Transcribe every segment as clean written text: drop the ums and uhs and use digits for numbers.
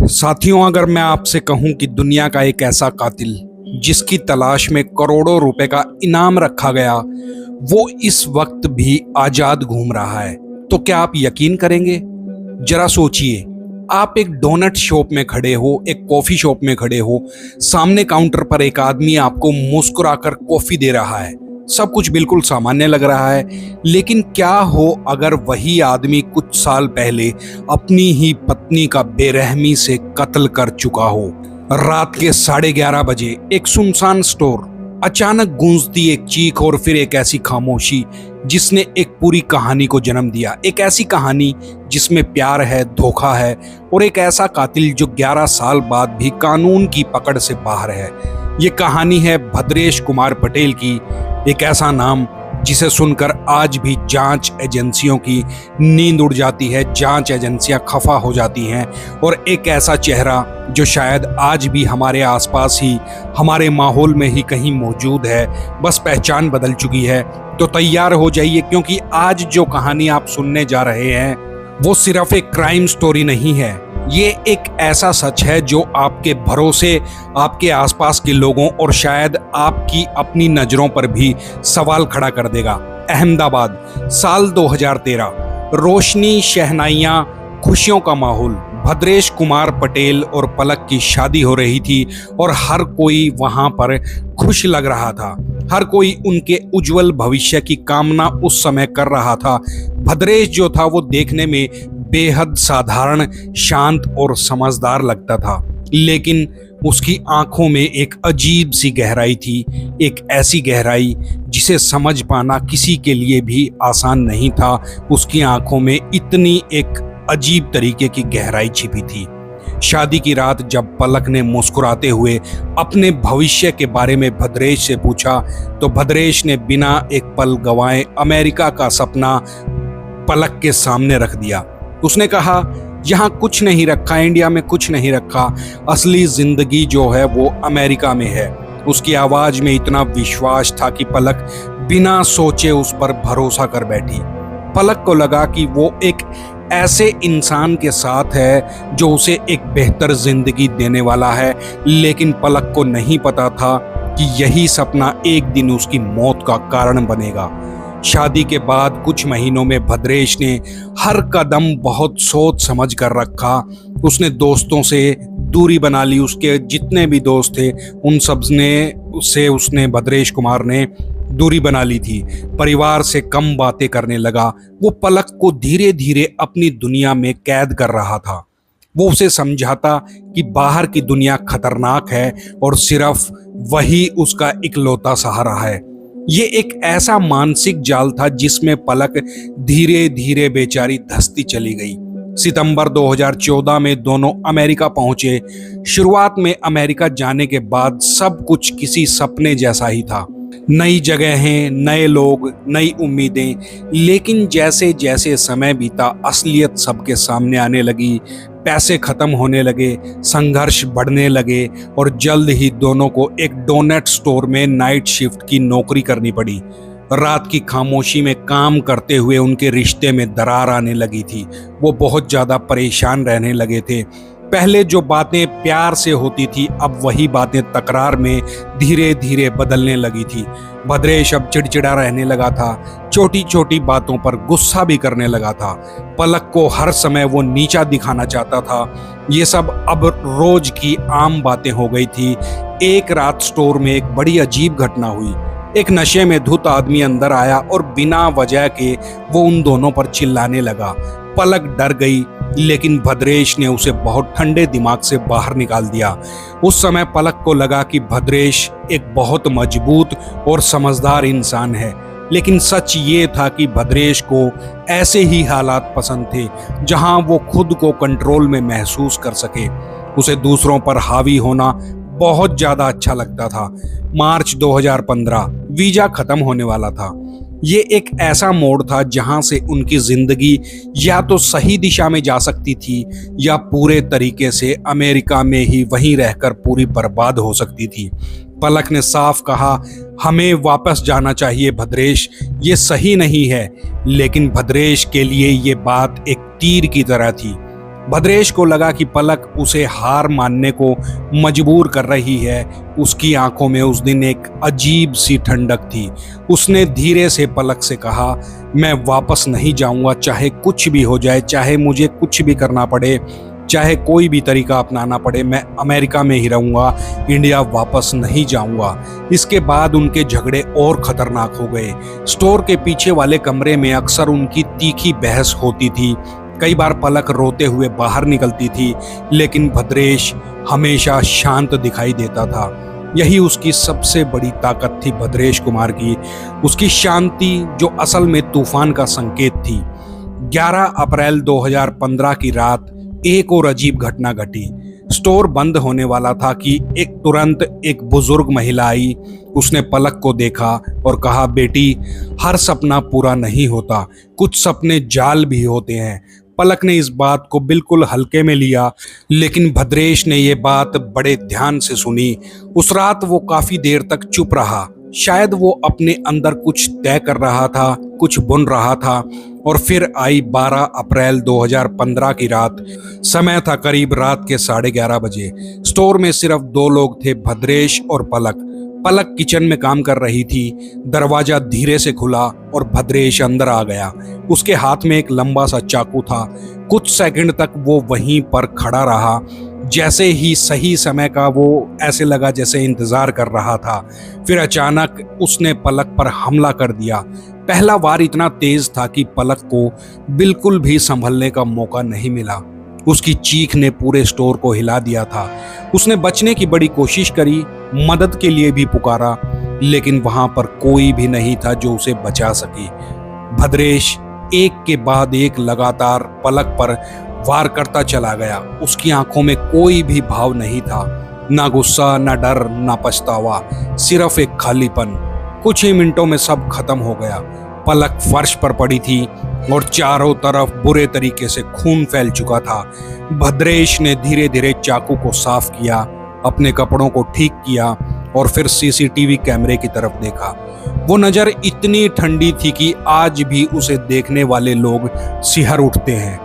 साथियों, अगर मैं आपसे कहूं कि दुनिया का एक ऐसा कातिल जिसकी तलाश में करोड़ों रुपए का इनाम रखा गया, वो इस वक्त भी आजाद घूम रहा है, तो क्या आप यकीन करेंगे? जरा सोचिए, आप एक डोनट शॉप में खड़े हो, एक कॉफी शॉप में खड़े हो, सामने काउंटर पर एक आदमी आपको मुस्कुराकर कॉफी दे रहा है। सब कुछ बिल्कुल सामान्य लग रहा है, लेकिन क्या हो अगर वही आदमी कुछ साल पहले अपनी ही पत्नी का बेरहमी से कत्ल कर चुका हो। रात के 11:30 बजे एक सुनसान स्टोर, अचानक गूंजती एक चीख और फिर एक ऐसी खामोशी जिसने एक पूरी कहानी को जन्म दिया। एक ऐसी कहानी जिसमें प्यार है, धोखा है और एक ऐसा कातिल जो 11 साल बाद भी कानून की पकड़ से बाहर है। ये कहानी है भद्रेश कुमार पटेल की, एक ऐसा नाम जिसे सुनकर आज भी जांच एजेंसियों की नींद उड़ जाती है, जांच एजेंसियां खफा हो जाती हैं, और एक ऐसा चेहरा जो शायद आज भी हमारे आसपास ही, हमारे माहौल में ही कहीं मौजूद है, बस पहचान बदल चुकी है। तो तैयार हो जाइए, क्योंकि आज जो कहानी आप सुनने जा रहे हैं वो सिर्फ एक क्राइम स्टोरी नहीं है। ये एक ऐसा सच है जो आपके भरोसे, आपके आसपास के लोगों और शायद आपकी अपनी नजरों पर भी सवाल खड़ा कर देगा। अहमदाबाद, साल 2013, रोशनी, शहनाइयां, खुशियों का माहौल। भद्रेश कुमार पटेल और पलक की शादी हो रही थी और हर कोई वहां पर खुश लग रहा था। हर कोई उनके उज्जवल भविष्य की कामना उस समय कर रहा था। भद्रेश जो था वो देखने में बेहद साधारण, शांत और समझदार लगता था, लेकिन उसकी आंखों में एक अजीब सी गहराई थी, एक ऐसी गहराई जिसे समझ पाना किसी के लिए भी आसान नहीं था। उसकी आंखों में इतनी एक अजीब तरीके की गहराई छिपी थी। शादी की रात जब पलक ने मुस्कुराते हुए अपने भविष्य के बारे में भद्रेश से पूछा, तो भद्रेश ने बिना एक पल गंवाए अमेरिका का सपना पलक के सामने रख दिया। उसने कहा, यहाँ कुछ नहीं रखा, इंडिया में कुछ नहीं रखा, असली जिंदगी जो है वो अमेरिका में है। उसकी आवाज में इतना विश्वास था कि पलक बिना सोचे उस पर भरोसा कर बैठी। पलक को लगा कि वो एक ऐसे इंसान के साथ है जो उसे एक बेहतर जिंदगी देने वाला है, लेकिन पलक को नहीं पता था कि यही सपना एक दिन उसकी मौत का कारण बनेगा। शादी के बाद कुछ महीनों में भद्रेश ने हर कदम बहुत सोच समझ कर रखा। उसने दोस्तों से दूरी बना ली, उसके जितने भी दोस्त थे उन सब से उसने, भद्रेश कुमार ने, दूरी बना ली थी। परिवार से कम बातें करने लगा। वो पलक को धीरे धीरे अपनी दुनिया में कैद कर रहा था। वो उसे समझाता कि बाहर की दुनिया खतरनाक है और सिर्फ वही उसका इकलौता सहारा है। ये एक ऐसा मानसिक जाल था जिसमें पलक धीरे धीरे बेचारी धंसती चली गई। सितंबर 2014 में दोनों अमेरिका पहुंचे। शुरुआत में अमेरिका जाने के बाद सब कुछ किसी सपने जैसा ही था। नई जगहें, नए लोग, नई उम्मीदें, लेकिन जैसे जैसे समय बीता असलियत सबके सामने आने लगी। पैसे खत्म होने लगे, संघर्ष बढ़ने लगे और जल्द ही दोनों को एक डोनट स्टोर में नाइट शिफ्ट की नौकरी करनी पड़ी। रात की खामोशी में काम करते हुए उनके रिश्ते में दरार आने लगी थी। वो बहुत ज़्यादा परेशान रहने लगे थे। पहले जो बातें प्यार से होती थी, अब वही बातें तकरार में धीरे धीरे बदलने लगी थी। भद्रेश अब चिड़चिड़ा रहने लगा था, छोटी छोटी बातों पर गुस्सा भी करने लगा था। पलक को हर समय वो नीचा दिखाना चाहता था। ये सब अब रोज की आम बातें हो गई थी। एक रात स्टोर में एक बड़ी अजीब घटना हुई। एक नशे में धुत आदमी अंदर आया और बिना वजह के वो उन दोनों पर चिल्लाने लगा। पलक डर गई, लेकिन भद्रेश ने उसे बहुत ठंडे दिमाग से बाहर निकाल दिया। उस समय पलक को लगा कि भद्रेश एक बहुत मजबूत और समझदार इंसान है, लेकिन सच ये था कि भद्रेश को ऐसे ही हालात पसंद थे जहां वो खुद को कंट्रोल में महसूस कर सके। उसे दूसरों पर हावी होना बहुत ज्यादा अच्छा लगता था। मार्च 2015, वीजा खत्म होने वाला था। ये एक ऐसा मोड़ था जहां से उनकी जिंदगी या तो सही दिशा में जा सकती थी या पूरे तरीके से अमेरिका में ही वहीं रहकर पूरी बर्बाद हो सकती थी। पलक ने साफ कहा, हमें वापस जाना चाहिए भद्रेश, ये सही नहीं है। लेकिन भद्रेश के लिए ये बात एक तीर की तरह थी। भद्रेश को लगा कि पलक उसे हार मानने को मजबूर कर रही है। उसकी आंखों में उस दिन एक अजीब सी ठंडक थी। उसने धीरे से पलक से कहा, मैं वापस नहीं जाऊंगा, चाहे कुछ भी हो जाए, चाहे मुझे कुछ भी करना पड़े, चाहे कोई भी तरीका अपनाना पड़े, मैं अमेरिका में ही रहूंगा, इंडिया वापस नहीं जाऊंगा। इसके बाद उनके झगड़े और खतरनाक हो गए। स्टोर के पीछे वाले कमरे में अक्सर उनकी तीखी बहस होती थी। कई बार पलक रोते हुए बाहर निकलती थी, लेकिन भद्रेश हमेशा शांत दिखाई देता था। यही उसकी सबसे बड़ी ताकत थी भद्रेश कुमार की, उसकी शांति जो असल में तूफान का संकेत थी। 11 अप्रैल 2015 की रात एक और अजीब घटना घटी। स्टोर बंद होने वाला था कि तुरंत एक बुजुर्ग महिला आई। उसने पलक को देखा और कहा, बेटी, हर सपना पूरा नहीं होता, कुछ सपने जाल भी होते हैं। पलक ने इस बात को बिल्कुल हल्के में लिया, लेकिन भद्रेश ने ये बात बड़े ध्यान से सुनी। उस रात वो काफी देर तक चुप रहा। शायद वो अपने अंदर कुछ तय कर रहा था, कुछ बुन रहा था। और फिर आई 12 अप्रैल 2015 की रात। समय था करीब रात के 11:30 बजे। स्टोर में सिर्फ 2 लोग थे, भद्रेश और पलक। पलक किचन में काम कर रही थी। दरवाजा धीरे से खुला और भद्रेश अंदर आ गया। उसके हाथ में एक लंबा सा चाकू था। कुछ सेकंड तक वो वहीं पर खड़ा रहा। जैसे ही सही समय का वो ऐसे लगा जैसे इंतजार कर रहा था। फिर अचानक उसने पलक पर हमला कर दिया। पहला वार इतना तेज था कि पलक को बिल्कुल भी संभलने का मौका नहीं मिला। उसकी चीख ने पूरे स्टोर को हिला दिया था। उसने बचने की बड़ी कोशिश करी, मदद के लिए भी पुकारा, लेकिन वहां पर कोई भी नहीं था जो उसे बचा सके। भद्रेश एक के बाद एक लगातार पलक पर वार करता चला गया। उसकी आंखों में कोई भी भाव नहीं था, ना गुस्सा, ना डर, ना पछतावा, सिर्फ एक खालीपन। कुछ ही मिनटों में सब खत्म हो गया। पलक फर्श पर पड़ी थी और चारों तरफ बुरे तरीके से खून फैल चुका था। भद्रेश ने धीरे धीरे चाकू को साफ किया, अपने कपड़ों को ठीक किया और फिर सीसीटीवी कैमरे की तरफ देखा। वो नजर इतनी ठंडी थी कि आज भी उसे देखने वाले लोग सिहर उठते हैं।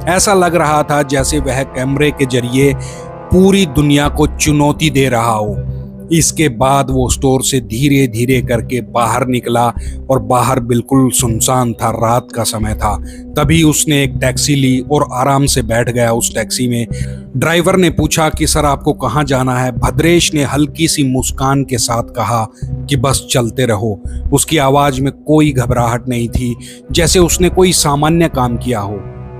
ऐसा लग रहा था जैसे वह कैमरे के जरिए पूरी दुनिया को चुनौती दे रहा हो। इसके बाद वो स्टोर से धीरे धीरे करके बाहर निकला और बाहर बिल्कुल सुनसान था, रात का समय था। तभी उसने एक टैक्सी ली और आराम से बैठ गया उस टैक्सी में। ड्राइवर ने पूछा कि सर आपको कहाँ जाना है? भद्रेश ने हल्की सी मुस्कान के साथ कहा कि बस चलते रहो। उसकी आवाज में कोई घबराहट नहीं थी, जैसे उसने कोई सामान्य काम किया हो।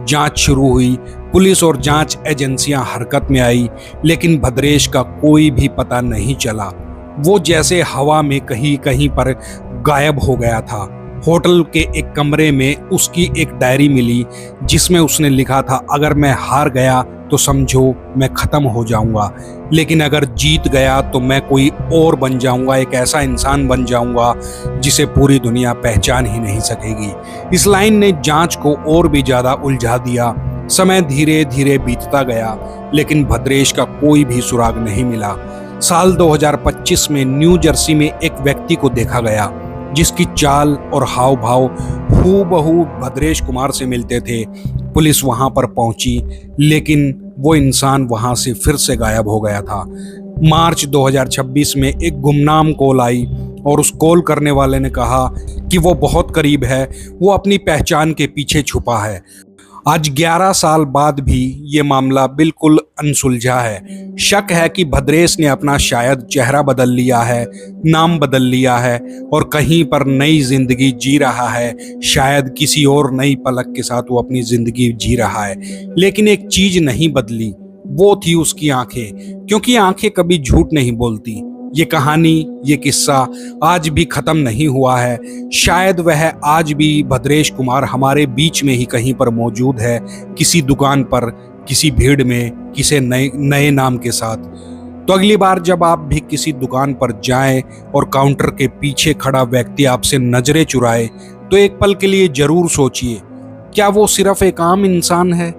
जांच शुरू हुई, पुलिस और जांच एजेंसियां हरकत में आई, लेकिन भद्रेश का कोई भी पता नहीं चला। वो जैसे हवा में कहीं कहीं पर गायब हो गया था। होटल के एक कमरे में उसकी एक डायरी मिली, जिसमें उसने लिखा था, अगर मैं हार गया तो समझो मैं खत्म हो जाऊंगा, लेकिन अगर जीत गया तो मैं कोई और बन जाऊंगा, एक ऐसा इंसान बन जाऊंगा जिसे पूरी दुनिया पहचान ही नहीं सकेगी। इस लाइन ने जांच को और भी ज्यादा उलझा दिया। समय धीरे धीरे बीतता गया, लेकिन भद्रेश का कोई भी सुराग नहीं मिला। साल 2025 में न्यू जर्सी में एक व्यक्ति को देखा गया, जिसकी चाल और हाव भाव हूबहू भद्रेश कुमार से मिलते थे। पुलिस वहां पर पहुंची, लेकिन वो इंसान वहां से फिर से गायब हो गया था। मार्च 2026 में एक गुमनाम कॉल आई और उस कॉल करने वाले ने कहा कि वो बहुत करीब है, वो अपनी पहचान के पीछे छुपा है। आज 11 साल बाद भी ये मामला बिल्कुल अनसुलझा है। शक है कि भद्रेश ने अपना शायद चेहरा बदल लिया है, नाम बदल लिया है और कहीं पर नई जिंदगी जी रहा है। शायद किसी और नई पलक के साथ वो अपनी जिंदगी जी रहा है। लेकिन एक चीज नहीं बदली, वो थी उसकी आंखें, क्योंकि आंखें कभी झूठ नहीं बोलती। ये कहानी, ये किस्सा आज भी खत्म नहीं हुआ है। शायद वह आज भी भद्रेश कुमार हमारे बीच में ही कहीं पर मौजूद है, किसी दुकान पर, किसी भीड़ में, किसी नए नाम के साथ। तो अगली बार जब आप भी किसी दुकान पर जाएं और काउंटर के पीछे खड़ा व्यक्ति आपसे नजरें चुराए, तो एक पल के लिए जरूर सोचिए, क्या वो सिर्फ एक आम इंसान है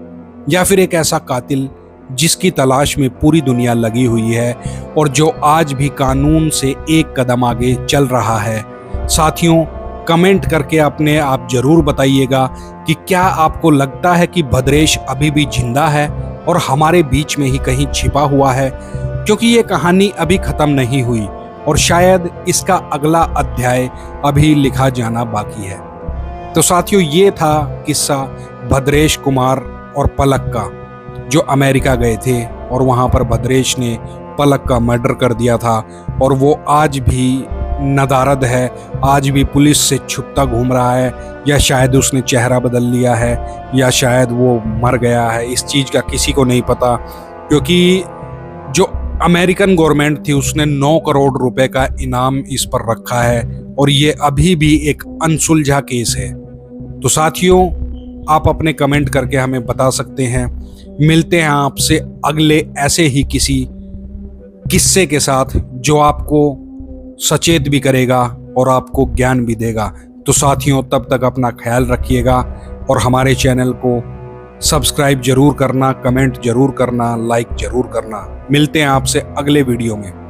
या फिर एक ऐसा कातिल जिसकी तलाश में पूरी दुनिया लगी हुई है और जो आज भी कानून से एक कदम आगे चल रहा है। साथियों, कमेंट करके अपने आप जरूर बताइएगा कि क्या आपको लगता है कि भद्रेश अभी भी जिंदा है और हमारे बीच में ही कहीं छिपा हुआ है, क्योंकि ये कहानी अभी खत्म नहीं हुई और शायद इसका अगला अध्याय अभी लिखा जाना बाकी है। तो साथियों, ये था किस्सा भद्रेश कुमार और पलक का, जो अमेरिका गए थे और वहाँ पर भद्रेश ने पलक का मर्डर कर दिया था और वो आज भी नदारद है, आज भी पुलिस से छुपता घूम रहा है, या शायद उसने चेहरा बदल लिया है या शायद वो मर गया है। इस चीज़ का किसी को नहीं पता, क्योंकि जो अमेरिकन गवर्नमेंट थी उसने 9 करोड़ रुपए का इनाम इस पर रखा है और ये अभी भी एक अनसुलझा केस है। तो साथियों, आप अपने कमेंट करके हमें बता सकते हैं। मिलते हैं आपसे अगले ऐसे ही किसी किस्से के साथ जो आपको सचेत भी करेगा और आपको ज्ञान भी देगा। तो साथियों, तब तक अपना ख्याल रखिएगा और हमारे चैनल को सब्सक्राइब जरूर करना, कमेंट जरूर करना, लाइक जरूर करना। मिलते हैं आपसे अगले वीडियो में।